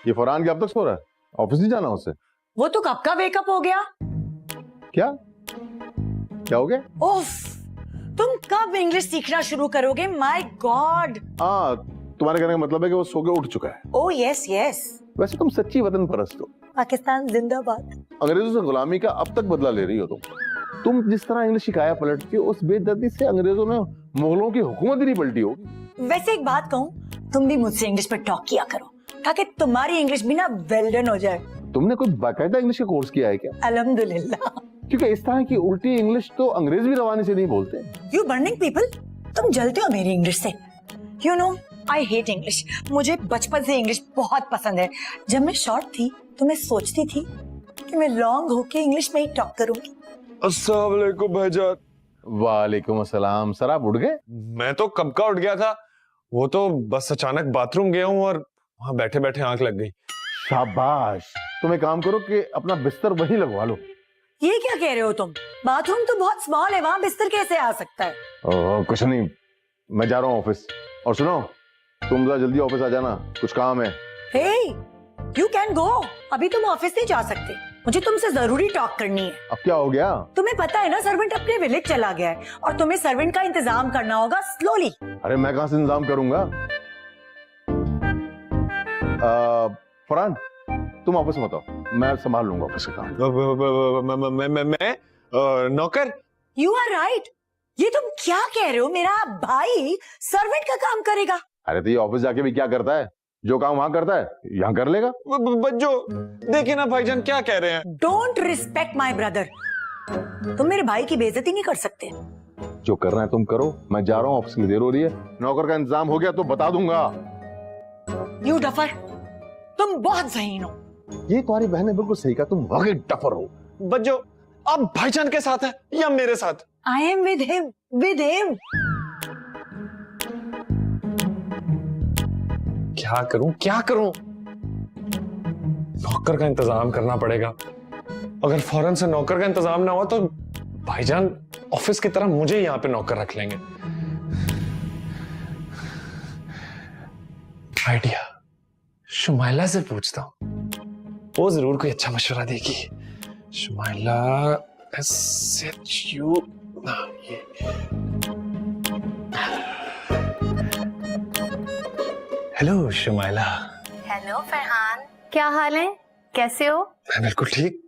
ये फरहान क्या अब तक सो रहा है? ऑफिस नहीं जाना उसे? वो तो कब का वेकअप हो गया। क्या क्या हो गया? उफ, तुम कब इंग्लिश सीखना शुरू करोगे? My God. हाँ, तुम्हारे कहने का मतलब है कि वो सो के उठ चुका है। Oh yes yes. वैसे तुम सच्ची वतन परस्त हो। पाकिस्तान जिंदाबाद। अंग्रेजों से गुलामी का अब तक बदला ले रही हो तुम जिस तरह इंग्लिश सिखाया पलटती हो, उस बेदर्दी से अंग्रेजों ने मुगलों की हुकूमत ही नहीं पलटी होगी। वैसे एक बात कहूँ, तुम भी मुझसे इंग्लिश पर टॉक किया करो ताकि तुम्हारी इंग्लिश भी ना वेल डन हो जाए। तुमने कोई बाकायदा इंग्लिश का कोर्स किया है क्या? अल्हम्दुलिल्लाह। क्योंकि इस तरह की उल्टी इंग्लिश तो अंग्रेज भी रवानी से नहीं बोलते। यू बर्निंग पीपल, तुम जलते हो मेरी इंग्लिश से। You know I hate English. मुझे बचपन से इंग्लिश बहुत पसंद है। जब मैं शॉर्ट थी तो मैं सोचती थी कि मैं लॉन्ग होके इंग्लिश में ही टॉक करूंगी। अस्सलाम वालेकुम भाईजान। वालेकुम अस्सलाम। सर आप उठ गए? मैं तो कब का उठ गया था, वो तो बस अचानक बाथरूम गया हूँ और वहां बैठे बैठे आंख लग गई। शाबाश। तुम एक काम करो कि अपना बिस्तर वहीं लगवा लो। ये क्या कह रहे हो तुम? बाथरूम तो बहुत स्मॉल है, वहां बिस्तर कैसे आ सकता है? ओह कुछ नहीं, मैं जा रहा हूँ ऑफिस। और सुनो, तुम जरा जल्दी ऑफिस आ जाना, कुछ काम है। हे, यू कैन गो। अभी तुम ऑफिस नहीं जा सकते, मुझे तुमसे जरूरी टॉक करनी है। अब क्या हो गया? तुम्हें पता है ना, सर्वेंट अपने विलेज चला गया है और तुम्हें सर्वेंट का इंतजाम करना होगा स्लोली। अरे मैं कहां से इंतजाम करूंगा? फरहान तुम ऑफिस में बताओ, मैं संभाल लूंगा ऑफिस का काम। मैं नौकर? You are right. ये तुम क्या कह रहे हो? मेरा भाई सर्वेंट का काम करेगा? अरे तो ये ऑफिस जाके भी क्या करता है? जो काम वहां करता है यहाँ कर लेगा। बच्चो देखिए ना भाईजान क्या कह रहे हैं। Don't respect my brother. तुम मेरे भाई की बेइज्जती नहीं कर सकते। जो करना है तुम करो, मैं जा रहा हूँ, ऑफिस की देर हो रही है। नौकर का इंतजाम हो गया तो बता दूंगा। यू डफर, तुम बहुत ज़हीन हो। ये तुम्हारी बहन ने बिल्कुल सही कहा, तुम वाकई डफर हो। बच्चो आप भाईजान के साथ हैं या मेरे साथ? I am with him, with him. क्या करूं क्या करूं? नौकर का इंतजाम करना पड़ेगा। अगर फौरन से नौकर का इंतजाम ना हो तो भाईजान ऑफिस की तरह मुझे यहाँ पे नौकर रख लेंगे। आइडिया, शुमाइला से पूछता हूं, वो जरूर कोई अच्छा मशवरा देगी। शुमाइला SHU ये हेलो शुमाइला। हेलो फरहान, क्या हाल है? कैसे हो? मैं बिल्कुल ठीक,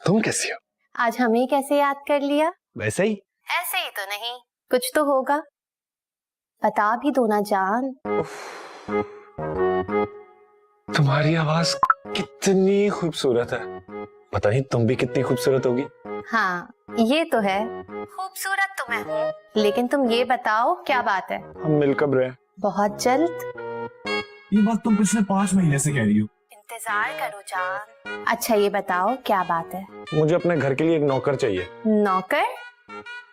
तुम कैसी हो? आज हमें कैसे याद कर लिया? वैसे ही। ऐसे ही तो नहीं, कुछ तो होगा, बता भी दो ना जान। तुम्हारी आवाज कितनी खूबसूरत है, पता नहीं तुम भी कितनी खूबसूरत होगी। हाँ ये तो है, खूबसूरत तो मैं हूँ, लेकिन तुम ये बताओ क्या बात है? हम मिल कब रहे? बहुत जल्द। ये बात तुम पिछले 5 महीने से कह रही हो। इंतजार करो जान। अच्छा ये बताओ क्या बात है? मुझे अपने घर के लिए एक नौकर चाहिए। नौकर?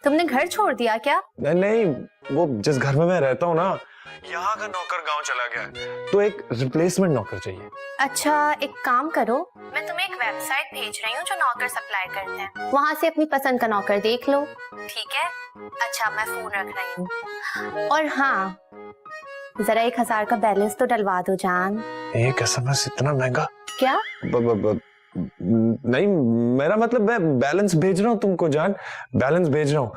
तुमने घर छोड़ दिया क्या? नहीं, वो जिस घर में मैं रहता हूँ ना, यहाँ का नौकर गांव चला गया है, तो एक रिप्लेसमेंट नौकर चाहिए। अच्छा एक काम करो, मैं तुम्हें एक वेबसाइट भेज रही हूँ जो नौकर सप्लाई करते हैं, वहाँ से अपनी पसंद का नौकर देख लो, ठीक है? अच्छा मैं फोन रख रही हूँ। और हाँ, जरा 1000 का बैलेंस तो डलवा दो जान। एक SMS इतना महंगा? क्या? नहीं, मेरा मतलब मैं बैलेंस भेज रहा हूँ तुमको जान, बैलेंस भेज रहा हूँ।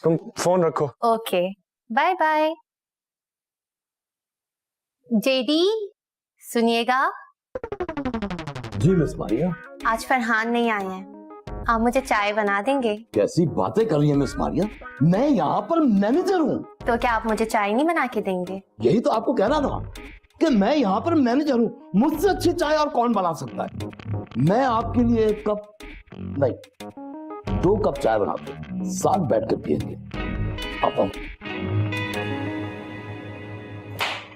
तुम फोन रखो। Okay bye bye. जेडी सुनिएगा। जी मिस मारिया। आज फरहान नहीं आए हैं, आप मुझे चाय बना देंगे? कैसी बातें कर रही है मिस मारिया, मैं यहाँ पर मैनेजर हूँ। तो क्या आप मुझे चाय नहीं बना के देंगे? यही तो आपको कहना था कि मैं यहाँ पर मैनेजर हूँ, मुझसे अच्छी चाय और कौन बना सकता है। मैं आपके लिए 1 कप नहीं 2 कप चाय बना दूँ, साथ बैठ कर पियेंगे। आता हूँ।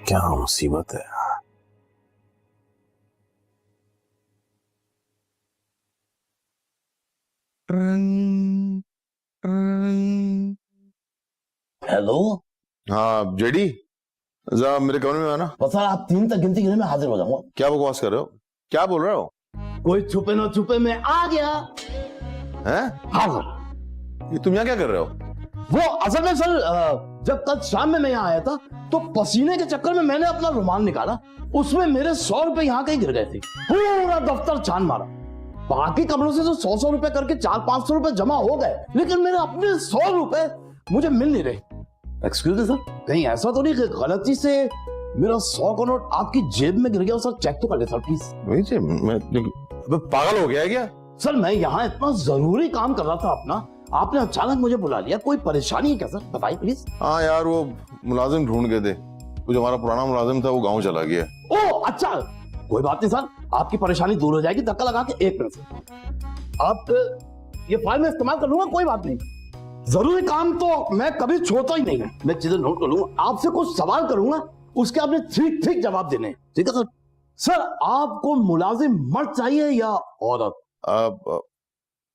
क्या मुसीबत है। हेलो। हाँ जेडी, जरा मेरे कमरे में आना। बस सर आप 3 तक गिनती गिने, मैं हाजिर हो जाऊंगा। क्या बकवास कर रहे हो? क्या बोल रहे हो? कोई छुपे ना छुपे मैं आ गया। हैं? हाँ सर। ये तुम यहाँ क्या कर रहे हो? वो असल में सर जब कल शाम में मैं यहाँ आया था तो पसीने के चक्कर में मैंने अपना रुमाल निकाला, उसमें मेरे 100 रुपए यहाँ कहीं गिर गए थे। पूरा दफ्तर छान मारा, बाकी कमरों से तो 100 रुपए करके 400-500 रुपए जमा हो गए, लेकिन मेरे अपने 100 रुपए मुझे मिल नहीं रहे। एक्सक्यूज मी सर, कहीं ऐसा तो नहीं कि गलती से मेरा 100 का नोट आपकी जेब में गिर गया? सर चेक तो कर ले सर प्लीज। वही से मैं पागल हो गया है क्या? सर मैं यहाँ इतना जरूरी काम कर रहा था अपना, आपने अचानक मुझे बुला लिया, कोई परेशानी है क्या सर? बताइए प्लीज। हाँ यार, वो मुलाजिम ढूंढ के दे, वो जो हमारा पुराना मुलाजिम था वो गाँव चला गया। ओ अच्छा, कोई बात नहीं सर, आपकी परेशानी दूर हो जाएगी। धक्का लगा के 1 मिनट, आप ये फाइल में इस्तेमाल कर लूंगा, कोई बात नहीं। जरूरी काम तो मैं कभी छोड़ता ही नहीं है, मैं चीजें नोट कर लूंगा, आपसे कुछ सवाल करूंगा, उसके आपने ठीक ठीक जवाब देने, ठीक है सर? सर आपको मुलाजिम मर्द चाहिए या औरत?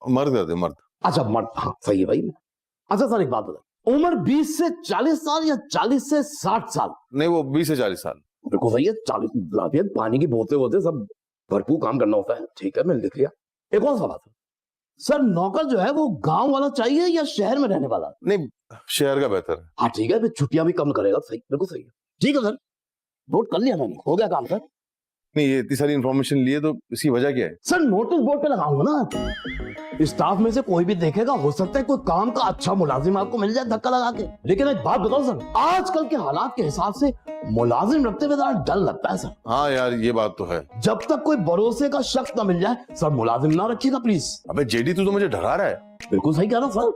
मर्द कर दे, मर्द। अच्छा मर्द, हाँ सही है भाई। अच्छा सर एक बात बताइए, उम्र 20 से 40 साल या 40 से 60 साल? नहीं, वो 20 से 40 साल। देखो सही है, 40 पानी की बोतल होते सब भरपूर काम करना होता है, ठीक है मैं लिख लिया। एक और सवाल सर, नौकर जो है वो गांव वाला चाहिए या शहर में रहने वाला? नहीं, शहर का बेहतर है। हाँ ठीक है, फिर छुट्टियां भी कम करेगा। सही, बिल्कुल सही है, ठीक है सर, नोट कर लिया मैंने, हो गया काम सर। नहीं, ये इतनी सारी इंफॉर्मेशन लिए तो इसकी वजह क्या है? सर नोटिस बोर्ड पे लगाऊंगा ना, स्टाफ में से कोई भी देखेगा, हो सकता है कोई काम का अच्छा मुलाजिम आपको मिल जाए धक्का लगा के। लेकिन एक बात बताओ सर, आजकल के हालात के हिसाब से मुलाजिम रखते हुए डर लगता है सर। हाँ यार, ये बात तो है। जब तक कोई भरोसे का शख्स ना मिल जाए सर, मुलाजिम ना रखिएगा प्लीज। अबे जेडी, तू तो मुझे डरा रहा है। बिल्कुल सही कह रहा सर,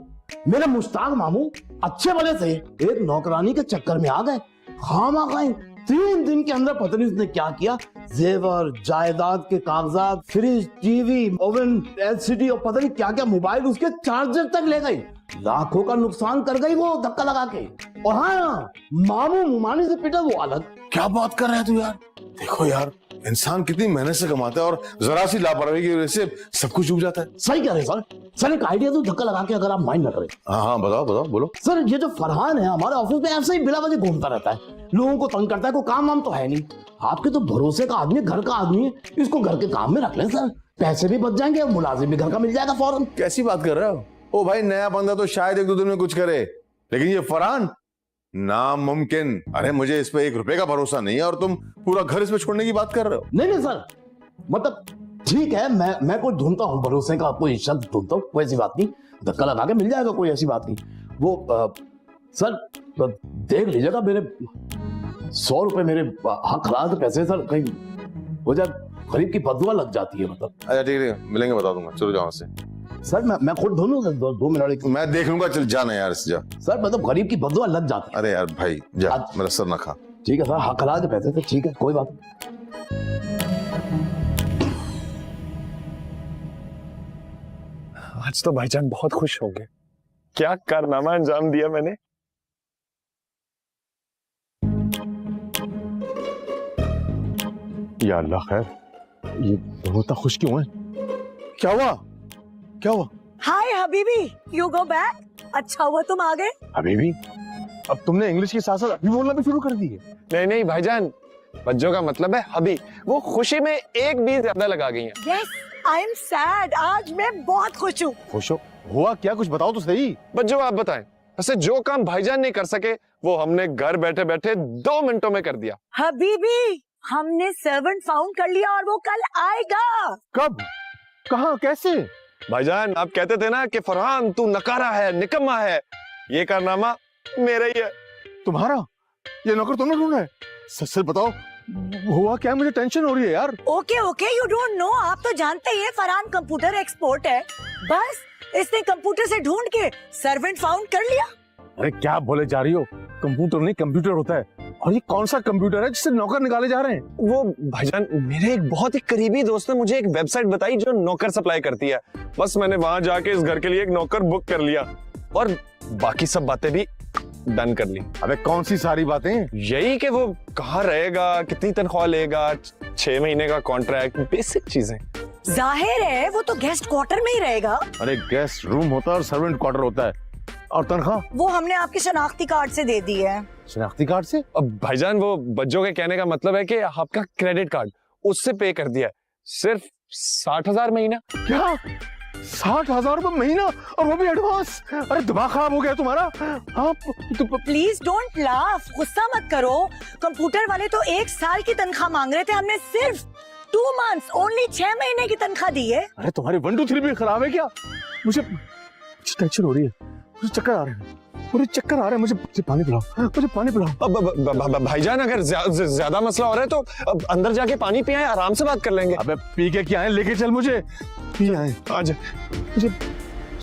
मेरे मुश्ताक मामू अच्छे भले से एक नौकरानी के चक्कर में आ गए, खामखा 3 दिन के अंदर पता नहीं उसने क्या किया, जेवर, जायदाद के कागजात, फ्रिज, टीवी, ओवन, एलसीडी और पता नहीं क्या क्या मोबाइल, उसके चार्जर तक ले गई, लाखों का नुकसान कर गई वो धक्का लगा के। और हाँ, मामू मुमानी से पिटा वो अलग। क्या बात कर रहा है तू यार? देखो यार, इंसान कितनी मेहनत से कमाता है और जरा सी लापरवाही की वजह से सब कुछ डूब जाता है। सही कह रहे सर। सर एक आइडिया तो धक्का लगा के, अगर आप माइंड न करें। हाँ हाँ, बताओ बताओ, बोलो। सर ये जो फरहान है हमारे ऑफिस में ऐसे ही बिला वजह घूमता रहता है, लोगों को तंग करता है, कोई काम वाम तो है नहीं। आपके तो भरोसे का आदमी, घर का आदमी है, इसको घर के काम में रख लें सर, पैसे भी बच जाएंगे, मुलाजिम भी घर का मिल जाएगा फौरन। कैसी बात कर रहे हो? ओ भाई, नया बंदा तो शायद 1-2 दिन में कुछ करे, लेकिन ये फरहान नामुमकिन। अरे मुझे इस पे 1 रुपए का भरोसा नहीं है और तुम पूरा घर इस पे छोड़ने की बात कर रहे हो। नहीं नहीं सर, मतलब ठीक है, मैं कोई ढूंढता हूँ, भरोसे का कोई शब्द ढूंढता हूँ, कोई ऐसी बात नहीं, धक्का लगा के मिल जाएगा, कोई ऐसी बात नहीं। वो सर देख लीजिएगा, मेरे 100 रुपए मेरे हक हलाल के पैसे सर, कहीं हो जाए गरीब की बदुआ लग जाती है मतलब। अच्छा ठीक है, मिलेंगे, बता दूंगा, चलो जाओ से। सर मैं खुद ढूंढूं सर, 2 मिनट। मैं देख लूंगा, चल जाना यार, इससे जा। सर मतलब गरीब की बदुआ लग जाती है। अरे यार भाई जा, मेरा सर ना खा। ठीक है सर, हक हलाल के पैसे थे, ठीक है कोई बात नहीं। आज तो भाईजान बहुत खुश होंगे, क्या कारनामा अंजाम दिया मैंने। या अल्लाह खैर, ये होता खुश क्यों है? क्या हुआ? क्या हुआ? हाय हबीबी, यू गो बैक। अच्छा हुआ तुम आ गए। हबीबी? अब तुमने इंग्लिश के साथ साथ अभी बोलना भी शुरू कर दी है। नहीं नहीं भाईजान, बच्चों का मतलब है हबी, वो खुशी में एक भी ज्यादा लगा गई हैं। यस, आई एम सैड, आज मैं बहुत खुश हूँ। खुश हो? हुआ क्या, कुछ बताओ तो सही। बच्चों आप बताएं, वैसे जो काम भाईजान नहीं कर सके वो हमने घर बैठे बैठे 2 मिनटों में कर दिया। हबीबी, हमने सर्वेंट फाउंड कर लिया और वो कल आएगा। कब? कहाँ? कैसे? भाईजान आप कहते थे ना कि फरहान तू नकारा है, निकम्मा है, ये कारनामा मेरा ही है। तुम्हारा? ये नौकर तुमने ढूंढा है? सच बताओ, हुआ क्या? मुझे टेंशन हो रही है यार। Okay okay, you don't know, आप तो जानते ही है फरहान कंप्यूटर एक्सपर्ट है, बस इसने कंप्यूटर से ढूंढ के सर्वेंट फाउंड कर लिया। अरे क्या बोले जा रही हो? कंप्यूटर नहीं, कंप्यूटर होता है। और ये कौन सा कंप्यूटर है जिससे नौकर निकाले जा रहे हैं? वो भाईजान मेरे एक बहुत ही करीबी दोस्त ने मुझे एक वेबसाइट बताई जो नौकर सप्लाई करती है, बस मैंने वहां जाके इस घर के लिए एक नौकर बुक कर लिया और बाकी सब बातें भी डन कर ली। अबे कौन सी सारी बातें? यही कि वो कहाँ रहेगा, कितनी तनख्वाह लेगा, 6 महीने का कॉन्ट्रैक्ट, बेसिक चीजें। जाहिर है वो तो गेस्ट क्वार्टर में ही रहेगा। अरे गेस्ट रूम होता है और सर्वेंट क्वार्टर होता है, और तनख्वाह वो हमने आपके शनाख्ती कार्ड से दे दी है। शनाख्ती कार्ड से? अब भाईजान वो बच्चों के कहने का मतलब है कि आपका क्रेडिट कार्ड उससे पे कर दिया, सिर्फ 60,000 महीना। क्या? 60,000 रुपए महीना, और वो भी एडवांस। अरे दिमाग खराब हो गया तुम्हारा? आप प्लीज डोंट लाफ, गुस्सा मत करो। कंप्यूटर वाले तो 1 साल की तनख्वाह मांग रहे थे, हमने सिर्फ 2 months, ओनली 6 महीने की तनख्वाह दी है। अरे तुम्हारी 1 2 3 भी खराब है क्या? मुझे टेंशन हो रही है, मुझे चक्कर आ रहे हैं, मुझे पानी पिलाओ, मुझे पानी पिलाओ। भाईजान अगर ज्यादा मसला हो रहा है तो अब अंदर जाके पानी पिए, आराम से बात कर लेंगे। अबे पी के क्या है, लेके चल मुझे। पी आए आज मुझे